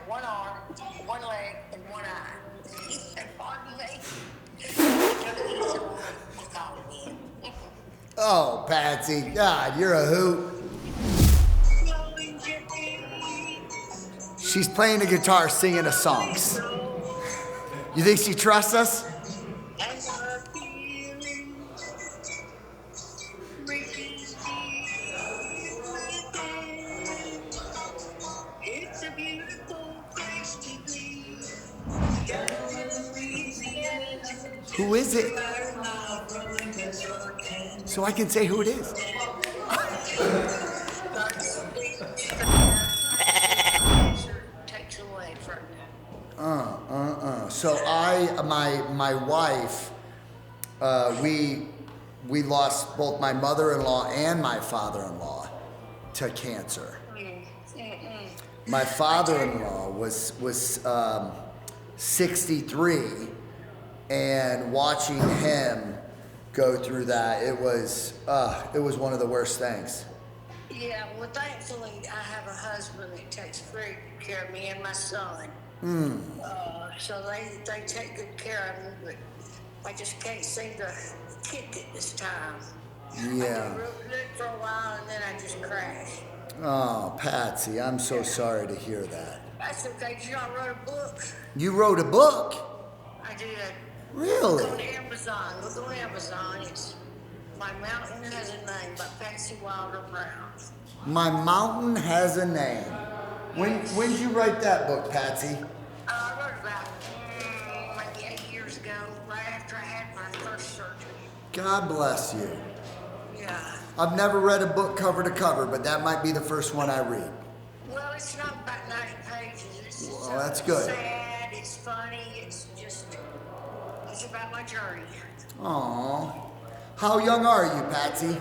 one arm, one leg, and one eye. He said, pardon me. Oh, Patsy, God, you're a hoot. She's playing the guitar, singing the songs. You think she trusts us? Who is it? So I can say who it is. So my wife, we lost both my mother-in-law and my father-in-law to cancer. My father-in-law was 63, and watching him go through that, it was one of the worst things. Yeah, well, thankfully, I have a husband that takes great care of me and my son. So they take good care of me, but I just can't seem to kick it this time. Yeah. I did real good for a while, and then I just crashed. Oh, Patsy, I'm so sorry to hear that. That's okay. You know, I wrote a book. You wrote a book? I did. Really? Look on Amazon. Look on Amazon. It's My Mountain Has a Name by Patsy Wilder Brown. My Mountain Has a Name. When did you write that book, Patsy? I wrote it about maybe 8 years ago, right after I had my first surgery. God bless you. Yeah. I've never read a book cover to cover, but that might be the first one I read. Well, it's not about 90 pages. It's Well, that's good. sad, it's funny, it's about my journey. Aw. How young are you, Patsy?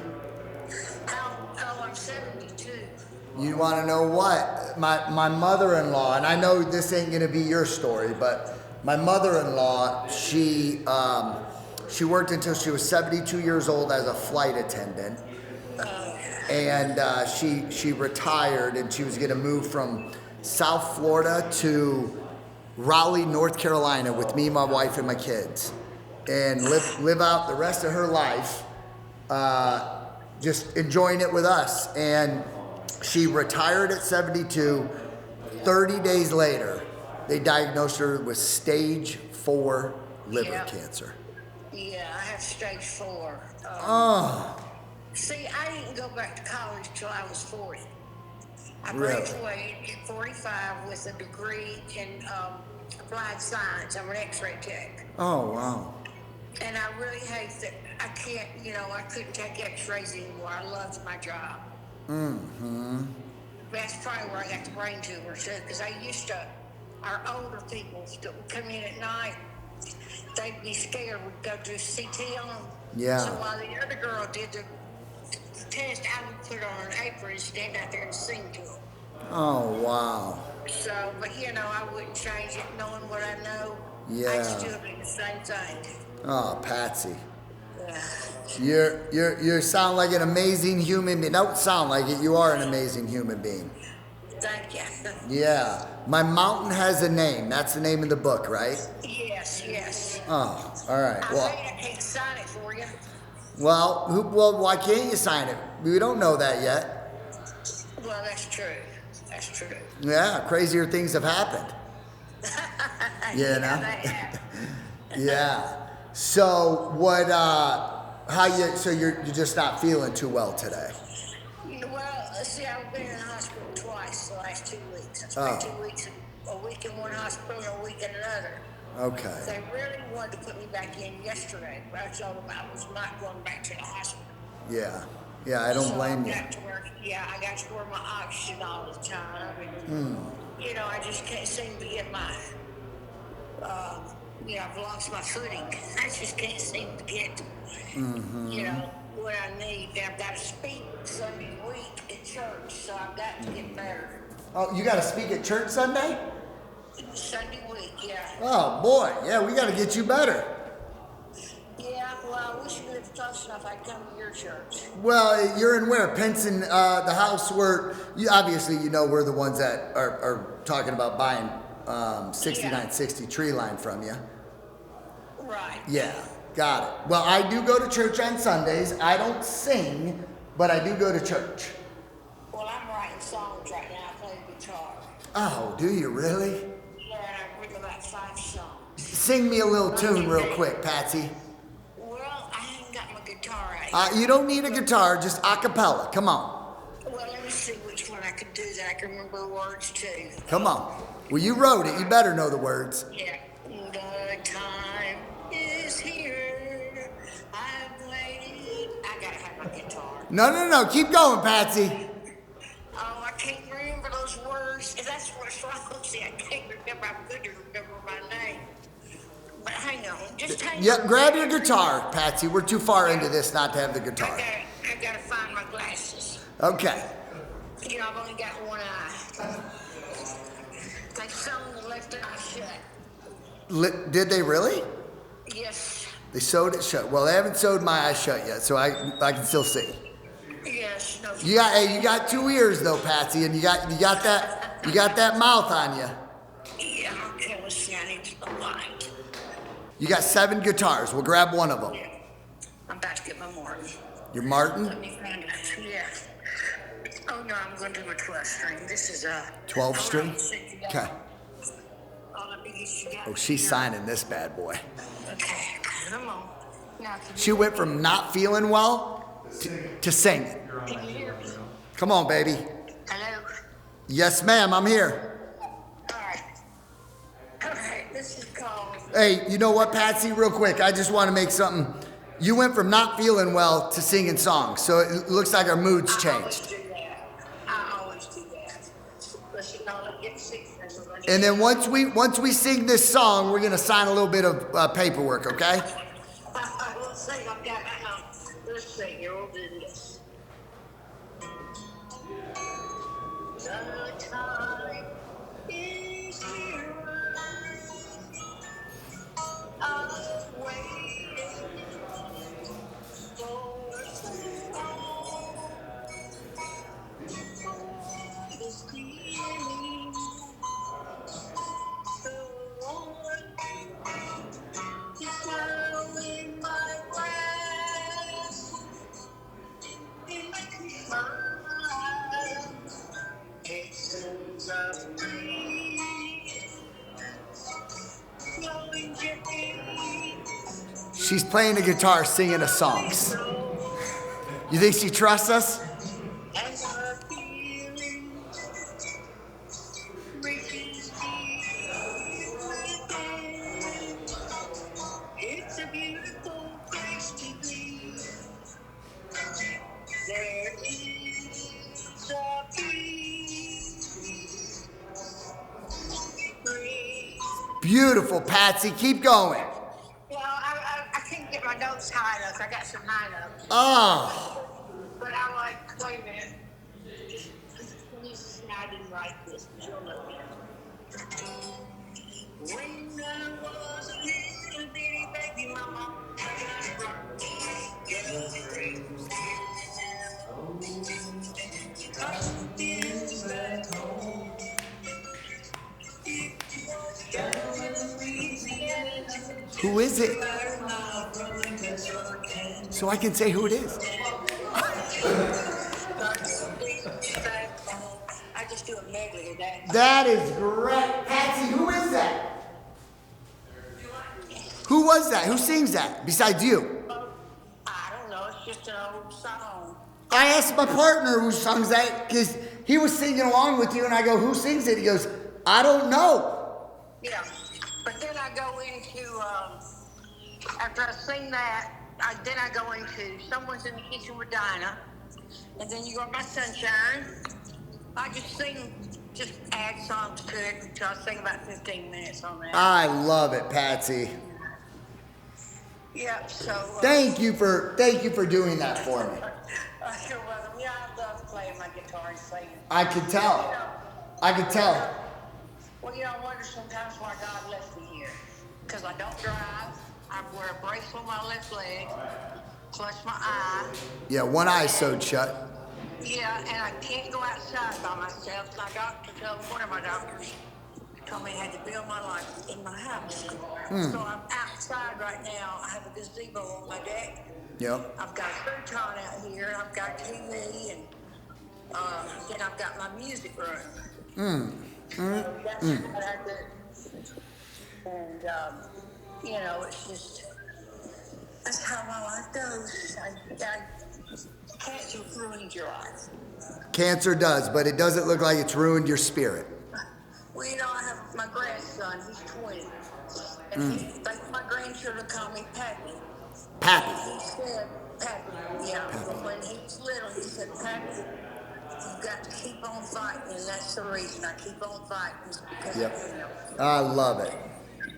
I'm 72. You want to know what? My mother-in-law, and I know this ain't going to be your story, but my mother-in-law, she worked until she was 72 years old as a flight attendant. And she retired, and she was going to move from South Florida to Raleigh, North Carolina with me, my wife, and my kids, and live out the rest of her life just enjoying it with us. And she retired at 72. 30 days later, they diagnosed her with stage 4 liver cancer. Yeah, I have stage 4. See, I didn't go back to college till I was 40. I graduated at 45 with a degree in applied science. I'm an X-ray tech. Oh, wow. And I really hate that I can't, I couldn't take X-rays anymore. I loved my job. That's probably where I got the brain tumor too, because our older people that would come in at night, they'd be scared. We'd go do CT on them. Yeah. So while the other girl did the test, I would put on an apron and stand out there and sing to them. Oh, wow. So, but I wouldn't change it, knowing what I know. Yeah. I'd still do the same thing. Oh, Patsy. You sound like an amazing human being. Don't sound like it. You are an amazing human being. Thank you. Yeah. My Mountain Has a Name. That's the name of the book, right? Yes. Oh, all right. Well, I can't sign it for you. Well, why can't you sign it? We don't know that yet. Well, that's true. Yeah, crazier things have happened. They have. Yeah. So what? So you're just not feeling too well today? Well, see, I've been in the hospital twice the last 2 weeks. I spent 2 weeks, a week in one hospital and a week in another. Okay. They really wanted to put me back in yesterday, but I told them I was not going back to the hospital. Yeah, I don't blame you. I got to wear my oxygen all the time. I just can't seem to get my, I've lost my footing. I just can't seem to get, what I need. I've got to speak Sunday week at church, so I've got to get better. Oh, you got to speak at church Sunday? Sunday week, yeah. Oh, boy. Yeah, we got to get you better. Yeah, well, I wish you lived close enough, I come to your church. Well, you're in where? Pinson, the house where, you obviously you know we're the ones that are talking about buying 6960 Tree Line from you. Right. Yeah, got it. Well, I do go to church on Sundays. I don't sing, but I do go to church. Well, I'm writing songs right now. I play the guitar. Oh, do you really? Yeah, I've written about 5 songs. Sing me a little tune real quick, Patsy. Well, I haven't got my guitar out. You don't need a guitar, just a cappella. Come on. Well, let me see which one I can do that I can remember the words to. Come on. Well, you wrote it. You better know the words. Yeah. The time is here. I've waited. I gotta have my guitar. No. Keep going, Patsy. Oh, I can't remember those words. That's what's wrong. See, I can't remember. I'm good to remember my name. But hang on. Just hang on. Yep, grab your guitar, Patsy. We're too far into this not to have the guitar. I gotta find my glasses. Okay. You know, I've only got one eye. They sewn the left eye shut. Did they really? Yes. They sewed it shut. Well, they haven't sewed my eyes shut yet, so I can still see. Yes. No. You got 2 ears though, Patsy, and you got that mouth on you. Yeah. Okay. Let's see. I need to go light. You got 7 guitars. We'll grab one of them. Yeah. I'm about to get my Martin. Your Martin? Let me find it. Yeah. Oh no, I'm going to do a 12 string. This is a 12 string? Okay. Oh, she's signing this bad boy. Okay, come on. Now, She went from not feeling well to singing. can you hear me? Come on, baby. Hello? Yes, ma'am, I'm here. Alright. Alright, this is called... Hey, you know what, Patsy, real quick, I just want to make something. You went from not feeling well to singing songs, so it looks like our mood's changed. I always do that. But you know, let's get sick. And then once we sing this song, we're gonna sign a little bit of paperwork, okay? Let's see, I've got... let's see, here, we'll do this. The time is here. I've waited for so long. This feeling so long. It's now in my grasp. In my mind, it sends a breeze flowing gently. She's playing the guitar, singing the songs. You think she trusts us? And our feelings reaches deep within. It's a beautiful place to be. There is a peace. Breathe. Beautiful, Patsy. Keep going. Well, I can't get my notes high enough. I got some high notes. Oh, But I'm like, wait a minute. I didn't write this, but you'll know me. When I was a little bitty baby mama, who is it? So I can say who it is. I just do a medley of that. That is great. Patsy, who is that? Who was that? Who sings that besides you? I don't know. It's just an old song. I asked my partner who sings that because he was singing along with you, and I go, who sings it? He goes, I don't know. Yeah. But then I go into, after I sing that, then I go into Someone's in the Kitchen with Dinah. And then you got My Sunshine. I just add songs to it until I sing about 15 minutes on that. I love it, Patsy. Yeah, so. Thank you for doing that for me. You're welcome. Yeah, I love playing my guitar and singing. I could tell. I could tell. Well, I wonder sometimes why God left me here. Because I don't drive. I wear a brace on my left leg. clutch my eye. Yeah, one eye sewed shut. Yeah, and I can't go outside by myself. My doctor told one of my doctors told me I had to build my life in my house. So I'm outside right now. I have a gazebo on my deck. Yep. I've got a futon out here, and I've got TV, and then I've got my music room. So that's what I do. And, it's just, that's how my life goes. Cancer ruined your life. Cancer does, but it doesn't look like it's ruined your spirit. Well, I have my grandson, he's 20. And my grandchildren call me Pappy. Pappy. He said, Pappy, yeah. When he was little, he said, Pappy, you've got to keep on fighting. And that's the reason I keep on fighting. Because, Yep. I love it.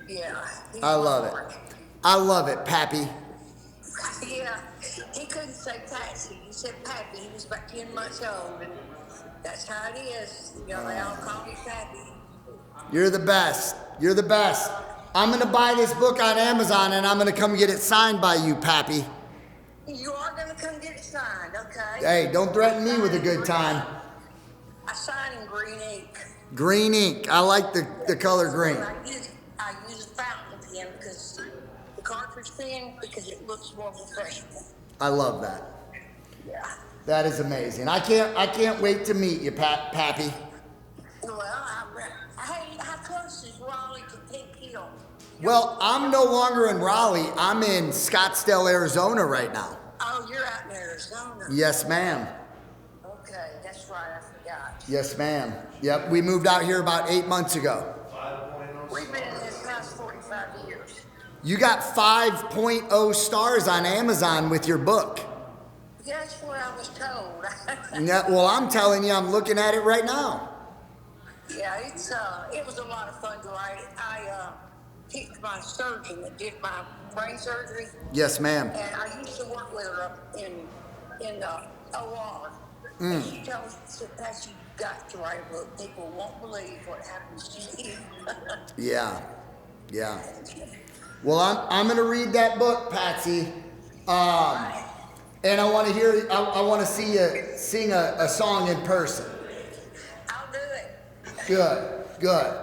Yeah. I love it. I love it, Pappy. Yeah. He couldn't say Patsy. He said Pappy. He was about 10 months old. And that's how it is. They all call me Pappy. You're the best. You're the best. I'm going to buy this book on Amazon and I'm going to come get it signed by you, Pappy. You are going to come get it signed, okay? Hey, don't threaten me with a good time. I sign in green ink. Green ink. I like the color green. I use a fountain pen because the cartridge pen because it looks more professional. I love that. Yeah. That is amazing. I can't wait to meet you, Pappy. Well, hey, how close is Raleigh to Pink Hill? Well, I'm no longer in Raleigh. I'm in Scottsdale, Arizona right now. Oh, you're out in Arizona. Yes, ma'am. Okay, that's right. I forgot. Yes, ma'am. Yep, we moved out here about 8 months ago. We've been in this house 45 years. You got 5.0 stars on Amazon with your book. That's what I was told. Yeah, well, I'm telling you, I'm looking at it right now. Yeah, it was a lot of fun to write it. I picked my surgeon that did my brain surgery. Yes, ma'am. And I used to work with her up in OR. And she told me, she said, Patsy, you've got to write a book. People won't believe what happens to you. Yeah. Well, I'm gonna read that book, Patsy. And I want to hear. I want to see you sing a song in person. I'll do it. Good.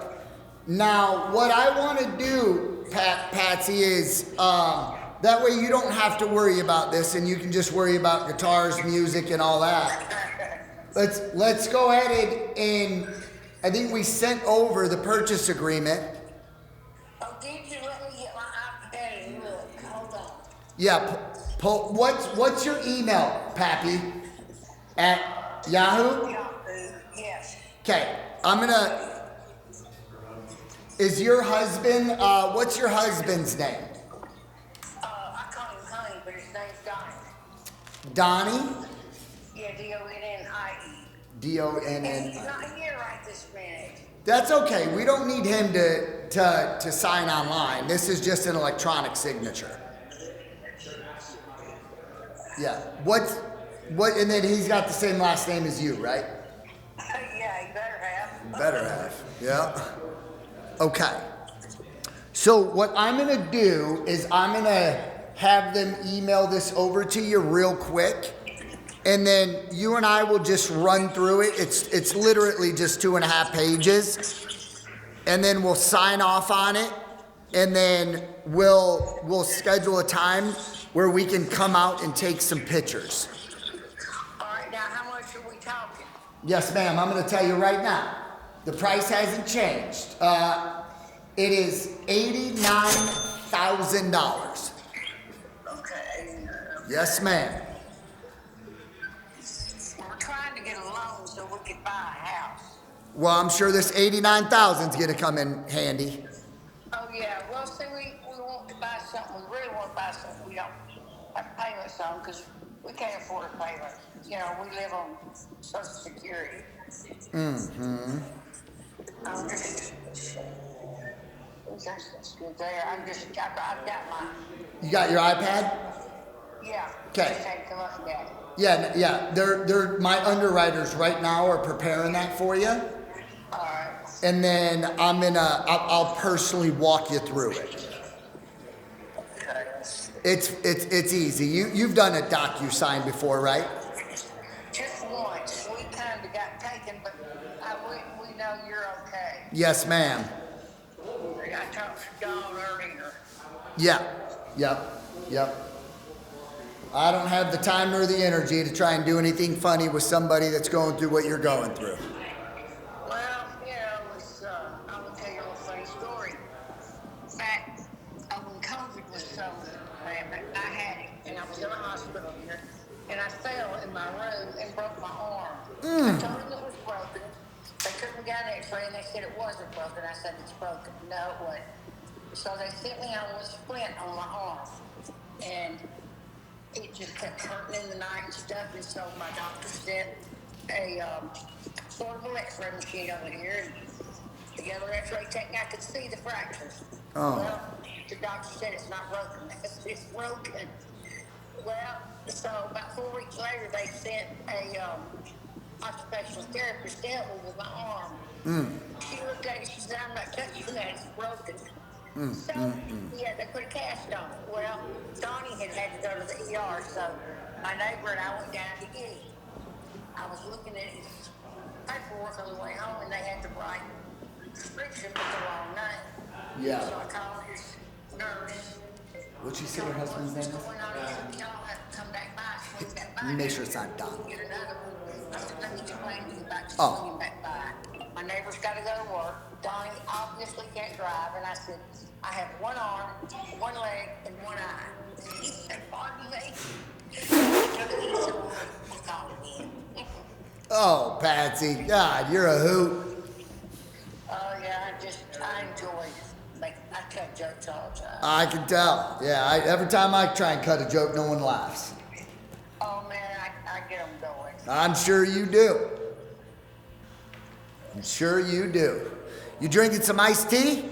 Now, what I want to do, Patsy, is that way you don't have to worry about this, and you can just worry about guitars, music, and all that. Let's go ahead and I think we sent over the purchase agreement. Oh, did you? Let me get my iPad and look. Hold on. Yeah. What's your email, Pappy? At Yahoo? Yahoo, yes. Okay. Is your husband? What's your husband's name? I call him Honey, but his name's Donnie. Donnie? Yeah, D-O-N-N-I-E. D-O-N-N. And he's not here right this minute. That's okay. We don't need him to sign online. This is just an electronic signature. Yeah. What? And then he's got the same last name as you, right? Yeah, you better have. Better have. Yeah. Okay. So what I'm going to do is I'm going to have them email this over to you real quick. And then you and I will just run through it. It's literally just 2.5 pages. And then we'll sign off on it. And then we'll schedule a time where we can come out and take some pictures. All right, now how much are we talking? Yes, ma'am. I'm going to tell you right now. The price hasn't changed. It is $89,000. Okay. Yes, ma'am. We're trying to get a loan so we could buy a house. Well, I'm sure this $89,000 is going to come in handy. Oh, yeah. Well, see, we want to buy something. We really want to buy something we don't have payments on because we can't afford a payment. We live on Social Security. Mm-hmm. I'm just good there. I've got my. You got your iPad? Yeah. Okay. Just had to look at it. Yeah. They're my underwriters right now are preparing that for you. All right. And then I'll personally walk you through it. Okay. Let's see. It's easy. You've done a DocuSign before, right? Just once. We kind of got taken, but we know you're okay. Yes, ma'am. I talked to Dawn earlier. Yeah. Yep. I don't have the time nor the energy to try and do anything funny with somebody that's going through what you're going through. Well, I'm going to tell you a little funny story. Back when COVID was so rampant, I had it, and I was in a hospital here, and I fell in my room and broke my arm. I told them it was broken. They took me down an x-ray, and they said it wasn't broken. I said, it's broken. No, it wasn't. So they sent me out with a splint on my arm, and it just kept hurting in the night and stuff, and so my doctor sent a portable x-ray machine over here, and the other x-ray technique, I could see the fractures. Oh. Well, the doctor said it's not broken. It's broken. Well, so about 4 weeks later, they sent a occupational therapist to help me with my arm. She looked at it, she said, I'm not touching that, it's broken. Yeah, they put a cast on it. Well, Donnie had to go to the ER, so my neighbor and I went down to get him. I was looking at his paperwork on the way home, and they had the right prescription with the wrong name. Yeah. So I called his nurse. What'd she say her husband's name is? What's going on? He said, y'all have to come back by, swing back by. Make sure it's not Don. Get another one. I said, let me explain to you about Oh. swinging back by. My neighbor's got to go to work. Donnie obviously can't drive, and I said, I have one arm, one leg, and one eye. He said, pardon me? He said, we'll call him in. Oh, Patsy, God, you're a hoot. Oh, yeah, I enjoy it. I cut jokes all the time. I can tell. Yeah, every time I try and cut a joke, no one laughs. Oh, man, I get them going. I'm sure you do. I'm sure you do. You drinking some iced tea?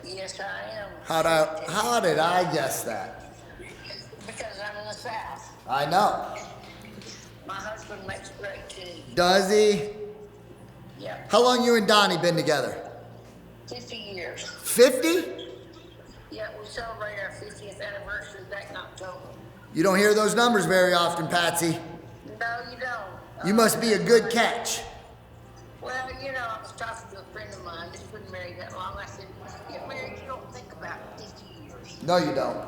Yes, I am. How did I guess that? Because I'm in the South. I know. My husband makes great tea. Does he? Yeah. How long you and Donnie been together? 50 years. 50? Yeah, we celebrate our 50th anniversary back in October. You don't hear those numbers very often, Patsy. No, you don't. You must be a good catch. Well, I was talking to a friend of mine that's been married that long. I said, when you get married, you don't think about 50 years. No, you don't.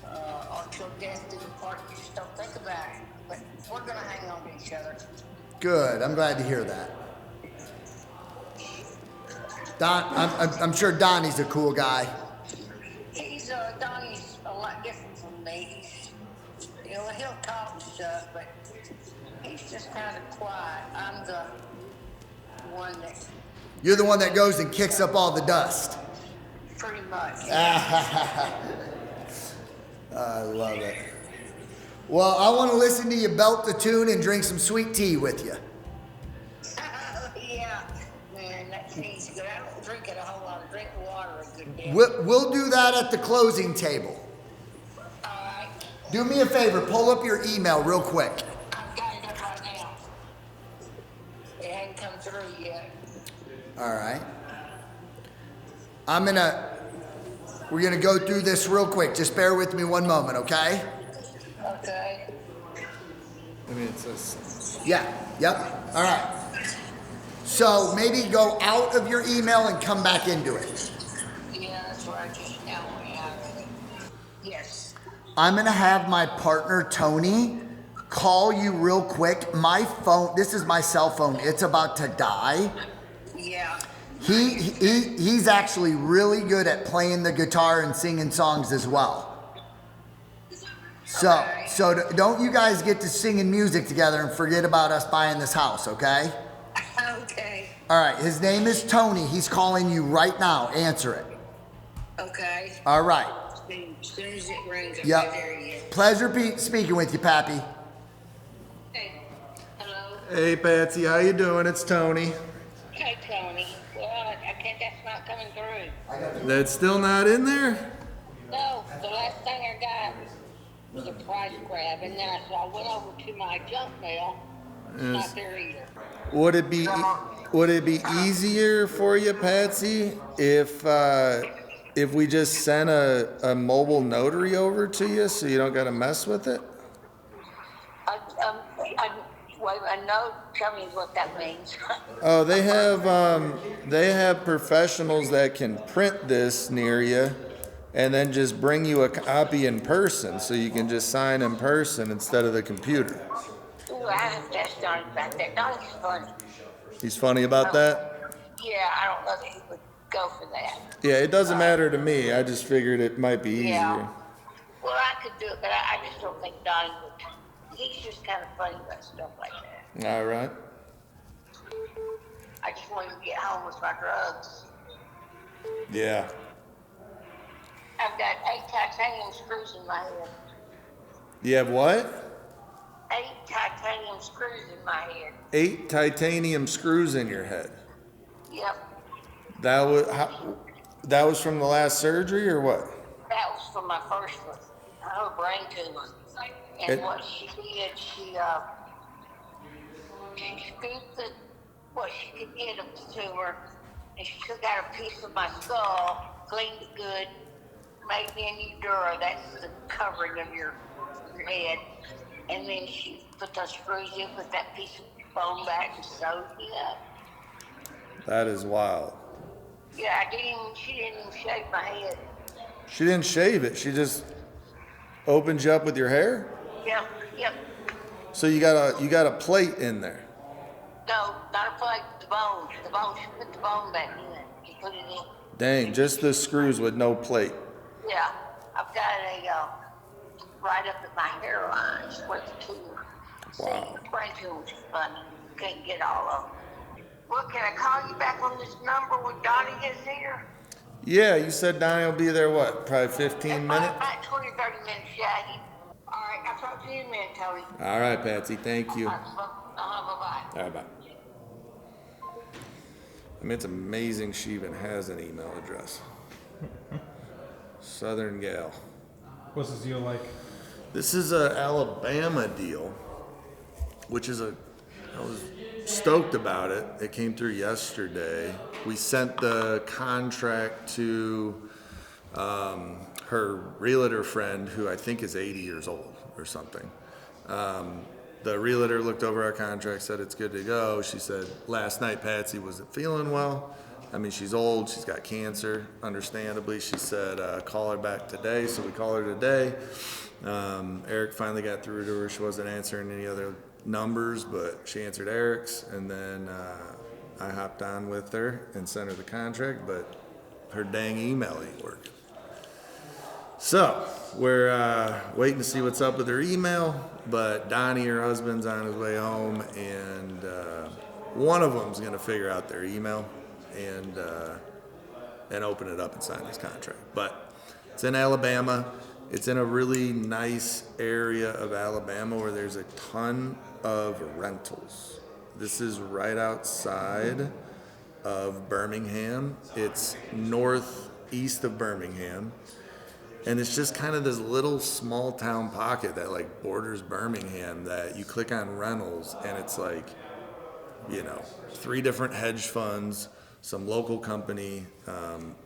Or till death do you part, you just don't think about it. But we're going to hang on to each other. Good. I'm glad to hear that. Don, I'm sure Donnie's a cool guy. Donnie's a lot different from me. He'll talk and stuff, but he's just kind of quiet. I'm the one that You're the one that goes and kicks up all the dust. pretty much. I love it. Well, I want to listen to you belt the tune and drink some sweet tea with you. Yeah, man, that tea's good. I don't drink it a whole lot. I drink water a good deal. We'll do that at the closing table. All right. Do me a favor, pull up your email real quick. I've got it up right now. It hadn't come through yet. All right. We're gonna go through this real quick. Just bear with me one moment, okay? Okay. It says. Yeah, yep, all right. So maybe go out of your email and come back into it. Yeah, that's where I just now went out of it. Yes. I'm gonna have my partner, Tony, call you real quick. My phone, this is my cell phone, it's about to die. Yeah. He's actually really good at playing the guitar and singing songs as well. So don't you guys get to singing music together and forget about us buying this house, okay? Okay. All right, his name is Tony. He's calling you right now. Answer it. Okay. All right. As soon as it rings, I'm Yep. there yet. Pleasure speaking with you, Pappy. Hey. Hello. Hey Patsy, how you doing? It's Tony. Hey, Tony. Well, I can't, that's not coming through. That's still not in there? No, the last thing I got was a price grab, and then I went over to my junk mail. It's not there either. Would it be easier for you, Patsy, if if we just sent a mobile notary over to you so you don't got to mess with it? Wait, I know. Tell me what that means. Oh, they have professionals that can print this near you and then just bring you a copy in person so you can just sign in person instead of the computer. Ooh, I have to ask Donnie about that. Donnie's funny. He's funny about that? Yeah, I don't know that he would go for that. Yeah, it doesn't matter to me. I just figured it might be easier. Yeah. Well, I could do it, but I just don't think Donnie would. He's just kind of funny about stuff like that. All right. I just want to get home with my drugs. Yeah. I've got 8 titanium screws in my head. You have what? 8 titanium screws in my head. 8 titanium screws in your head. Yep. That was from the last surgery or what? That was for my first one. I have a brain tumor. And what she did, she scooped what she could get of the tumor, and she took out a piece of my skull, cleaned it good, made me a new dura. That's the covering of your head. And then she put those screws in, put that piece of bone back, and sewed me up. That is wild. Yeah, she didn't even shave my head. She didn't shave it. She just opened you up with your hair? Yep. So you got a plate in there. No, not a plate, the bone. The bone, she put the bone back in. She put it in. Dang, just the screws with no plate. Yeah, I've got a, right up at my hairline, it's where the tumor. Wow. See, the brain tumor's funny. You can't get all of them. Well, can I call you back on this number when Donnie gets here? Yeah, you said Donnie will be there, what, probably 15 minutes? About 20 or 30 minutes, yeah. All right, I'll talk to you in a minute, Tony. All right, Patsy, thank you. Bye-bye. All right, bye. I mean, it's amazing she even has an email address. Southern gal. What's this deal like? This is a Alabama deal, which is I was stoked about it. It came through yesterday. We sent the contract to her realtor friend, who I think is 80 years old or something. The realtor looked over our contract, said it's good to go. She said last night Patsy wasn't feeling well. I mean, she's old, she's got cancer, understandably. She said call her back today, so we call her today. Eric finally got through to her. She wasn't answering any other numbers, but she answered Eric's, and then I hopped on with her and sent her the contract, but her dang email ain't working. So we're waiting to see what's up with her email, but Donnie, her husband's on his way home, and one of them's gonna figure out their email and open it up and sign this contract. But it's in Alabama. It's in a really nice area of Alabama where there's a ton of rentals. This is right outside of Birmingham. It's northeast of Birmingham. And it's just kind of this little small town pocket that like borders Birmingham that you click on rentals and it's like, 3 different hedge funds, some local company.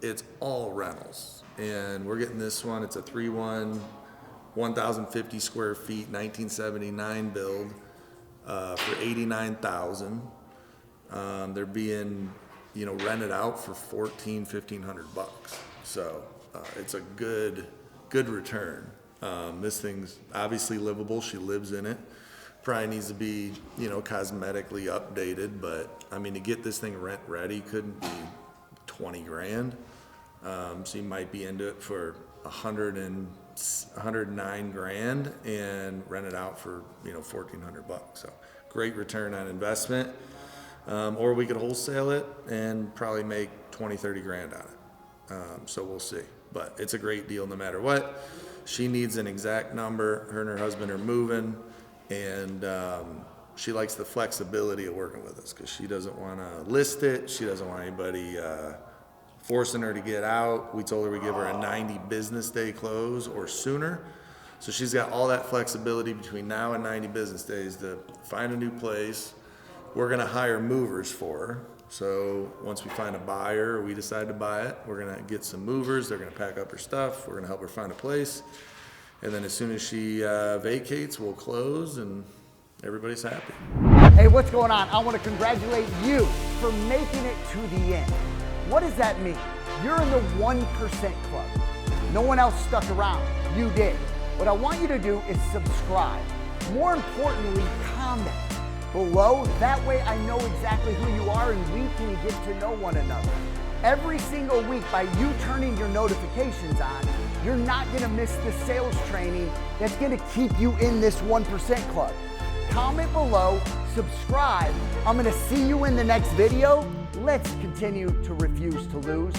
It's all rentals. And we're getting this one. It's a 3-1, 1,050 square feet, 1979 build for $89,000. They're being, rented out for $1,500 bucks. So it's a good return. This thing's obviously livable. She lives in it. Probably needs to be, cosmetically updated, but I mean, to get this thing rent ready couldn't be 20 grand. So you might be into it for 109 grand and rent it out for, $1,400 bucks. So great return on investment. Or we could wholesale it and probably make 20, 30 grand on it. So we'll see, but it's a great deal no matter what. She needs an exact number. Her and her husband are moving, and she likes the flexibility of working with us because she doesn't want to list it. She doesn't want anybody forcing her to get out. We told her we give her a 90 business day close or sooner. So she's got all that flexibility between now and 90 business days to find a new place. We're going to hire movers for her. So once we find a buyer, or we decide to buy it, we're gonna get some movers, they're gonna pack up her stuff, we're gonna help her find a place. And then as soon as she vacates, we'll close and everybody's happy. Hey, what's going on? I want to congratulate you for making it to the end. What does that mean? You're in the 1% club. No one else stuck around. You did. What I want you to do is subscribe. More importantly, comment below. That way I know exactly who you are and we can get to know one another. Every single week, by you turning your notifications on, you're not going to miss the sales training that's going to keep you in this 1% club. Comment below, subscribe. I'm going to see you in the next video. Let's continue to refuse to lose.